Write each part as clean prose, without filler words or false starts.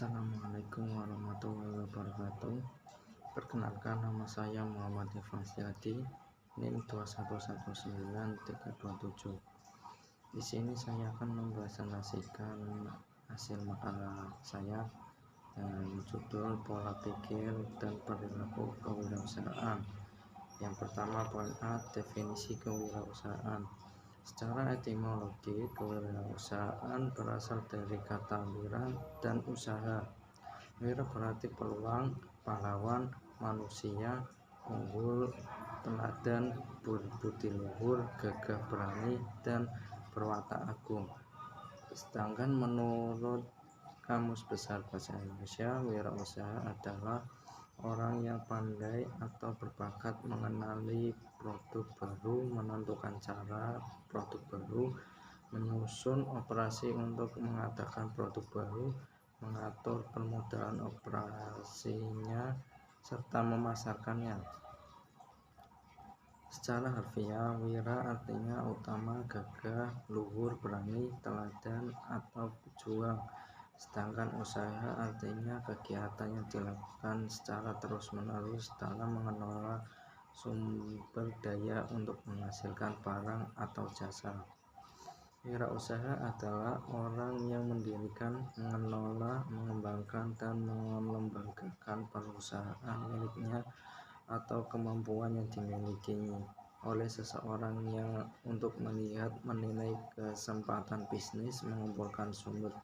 Assalamualaikum warahmatullahi wabarakatuh. Perkenalkan, nama saya Muhammad Irfan Setiadi, NIM 2119327. Di sini saya akan mempresentasikan hasil makalah saya dengan judul Pola Pikir dan Perilaku Kewirausahaan. Yang pertama, poin A, definisi kewirausahaan. Secara etimologi, kewirausahaan berasal dari kata wira dan usaha. Wira berarti peluang, pahlawan, manusia, unggul, teladan, berbudi luhur, gagah berani, dan berwatak agung. Sedangkan menurut Kamus Besar Bahasa Indonesia, wirausaha adalah orang yang pandai atau berbakat mengenali produk baru, menentukan cara produk baru, menyusun operasi untuk mengadakan produk baru, mengatur permodalan operasinya, serta memasarkannya. Secara harfiah, wira artinya utama, gagah, luhur, berani, teladan, atau pejuang. Sedangkan usaha artinya kegiatan yang dilakukan secara terus-menerus dalam mengelola sumber daya untuk menghasilkan barang atau jasa. Wirausaha adalah orang yang mendirikan, mengelola, mengembangkan, dan melembagakan perusahaan miliknya atau kemampuan yang dimiliki oleh seseorang yang untuk menilai kesempatan bisnis, mengumpulkan sumber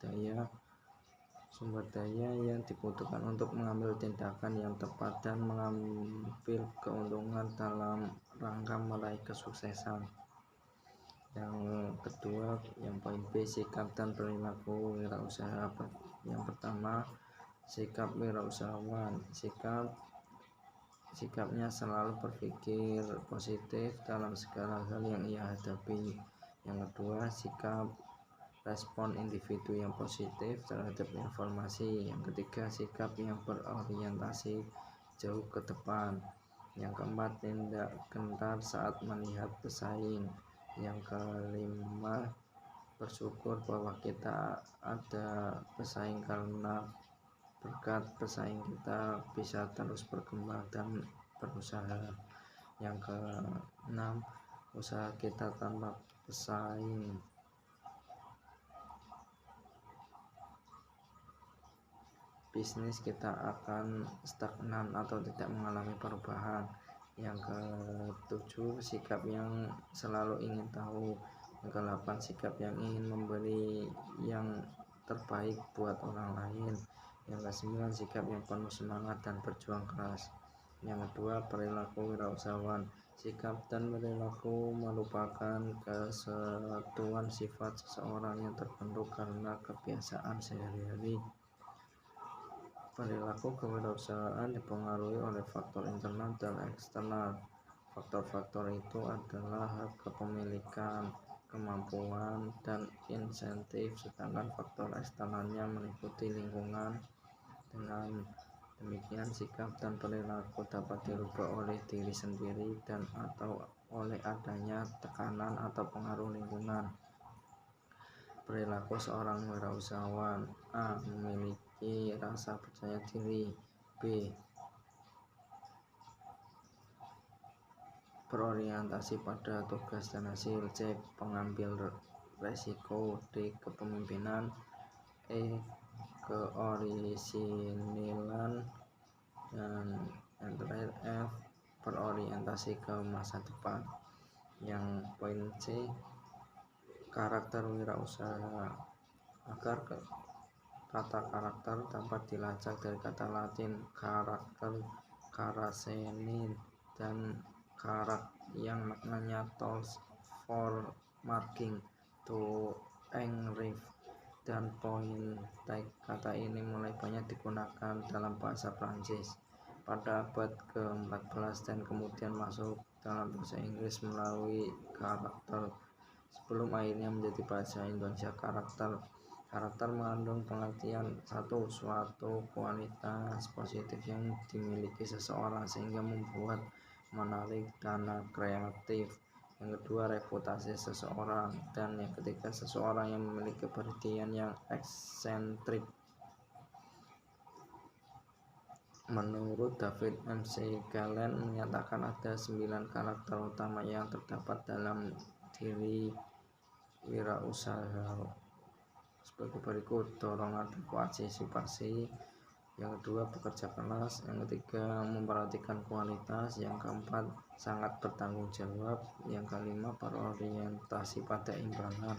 daya yang dibutuhkan untuk mengambil tindakan yang tepat dan mengambil keuntungan dalam rangka meraih kesuksesan. Yang kedua, yang poin B, sikap dan perilaku wirausaha. Yang pertama, sikap wirausahawan. Sikapnya selalu berpikir positif dalam segala hal yang ia hadapi. Yang kedua, sikap respon individu yang positif terhadap informasi. Yang ketiga, sikap yang berorientasi jauh ke depan. Yang keempat, tindak gentar saat melihat pesaing. Yang kelima, bersyukur bahwa kita ada pesaing karena berkat pesaing kita bisa terus berkembang dan berusaha. Yang keenam, usaha kita tanpa pesaing. Bisnis kita akan stagnan atau tidak mengalami perubahan. Yang ketujuh, sikap yang selalu ingin tahu. Yang kedelapan, sikap yang ingin memberi yang terbaik buat orang lain. Yang kesembilan, sikap yang penuh semangat dan berjuang keras. Yang kedua, perilaku wirausahawan. Sikap dan perilaku merupakan kesatuan sifat seseorang yang terbentuk karena kebiasaan sehari-hari. Perilaku kewirausahaan dipengaruhi oleh faktor internal dan eksternal. Faktor-faktor itu adalah hak kepemilikan, kemampuan, dan insentif, sedangkan faktor eksternalnya meliputi lingkungan. Dengan demikian, sikap dan perilaku dapat dirubah oleh diri sendiri dan atau oleh adanya tekanan atau pengaruh lingkungan. Perilaku seorang wirausahawan: A. Memiliki rasa percaya diri. B. Berorientasi pada tugas dan hasil. C. Pengambil resiko. D. Kepemimpinan. E. Keorisinilan. Dan yang terakhir F. Berorientasi ke masa depan. Yang poin C, karakter wirausaha. Agar kata karakter dapat dilacak dari kata Latin karakter, karasenin, dan karak yang maknanya tools for marking, to engrave, dan point tag. Kata ini mulai banyak digunakan dalam bahasa Prancis pada abad ke-14 dan kemudian masuk dalam bahasa Inggris melalui karakter sebelum akhirnya menjadi bahasa Indonesia karakter. Karakter mengandung pengertian: satu, suatu kualitas positif yang dimiliki seseorang sehingga membuat menarik dan kreatif. Yang kedua, reputasi seseorang. Dan yang ketiga, seseorang yang memiliki kepribadian yang eksentrik. Menurut David McClelland menyatakan ada 9 karakter utama yang terdapat dalam diri wirausaha sebagai berikut: dorongan dan partisipasi, yang kedua bekerja keras, yang ketiga memperhatikan kualitas, yang keempat sangat bertanggung jawab, yang kelima berorientasi pada imbalan,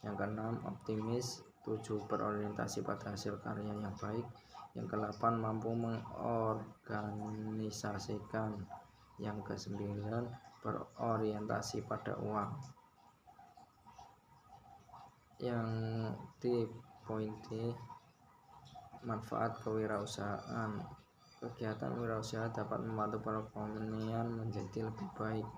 yang keenam optimis, 7 berorientasi pada hasil karya yang baik, yang ke-8 mampu mengorganisasikan, yang ke-9 berorientasi pada uang. Yang di poin D, manfaat kewirausahaan. Kegiatan wirausaha dapat membantu perekonomian menjadi lebih baik.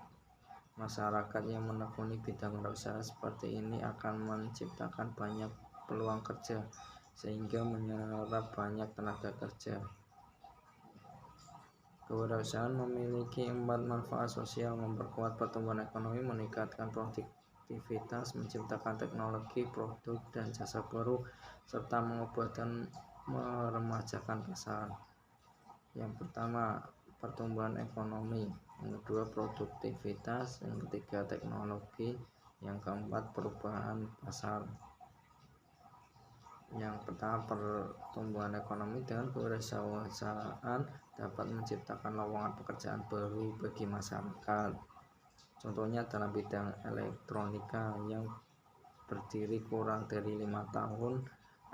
Masyarakat yang menekuni bidang wirausaha seperti ini akan menciptakan banyak peluang kerja sehingga menyerap banyak tenaga kerja. Kewirausahaan memiliki 4 manfaat sosial: memperkuat pertumbuhan ekonomi, meningkatkan produktivitas, menciptakan teknologi, produk dan jasa baru, serta mengubah dan meremajakan pasar. Yang pertama, pertumbuhan ekonomi, yang kedua produktivitas, yang ketiga teknologi, yang keempat perubahan pasar. Yang pertama, pertumbuhan ekonomi. Dengan kewirausahaan dapat menciptakan lowongan pekerjaan baru bagi masyarakat. Contohnya dalam bidang elektronika yang berdiri kurang dari 5 tahun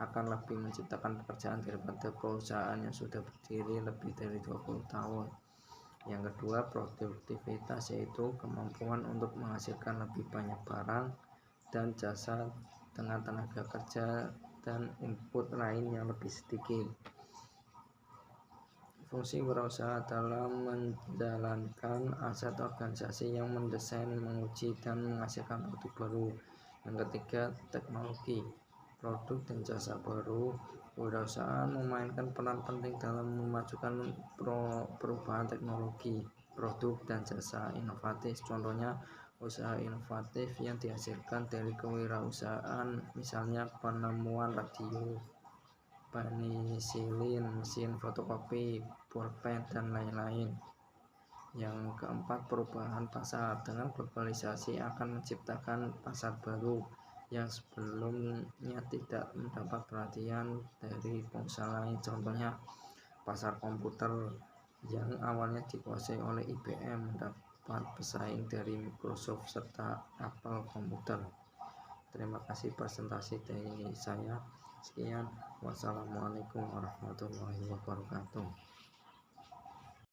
akan lebih menciptakan pekerjaan daripada perusahaan yang sudah berdiri lebih dari 20 tahun. Yang kedua, produktivitas, yaitu kemampuan untuk menghasilkan lebih banyak barang dan jasa dengan tenaga kerja dan input lain yang lebih sedikit. Fungsi wirausaha dalam menjalankan aset organisasi yang mendesain, menguji, dan menghasilkan produk baru. Yang ketiga, teknologi, produk dan jasa baru. Wirausaha memainkan peran penting dalam memajukan perubahan teknologi, produk dan jasa inovatif. Contohnya usaha inovatif yang dihasilkan dari kewirausahaan, misalnya penemuan radio, penisilin, mesin fotokopi, pulpen, dan lain-lain. Yang keempat, perubahan pasar. Dengan globalisasi akan menciptakan pasar baru yang sebelumnya tidak mendapat perhatian dari pengusaha lain. Contohnya pasar komputer yang awalnya dikuasai oleh IBM dapat bersaing dari Microsoft serta Apple Computer. Terima kasih presentasi dari saya. Sekian, wassalamualaikum warahmatullahi wabarakatuh.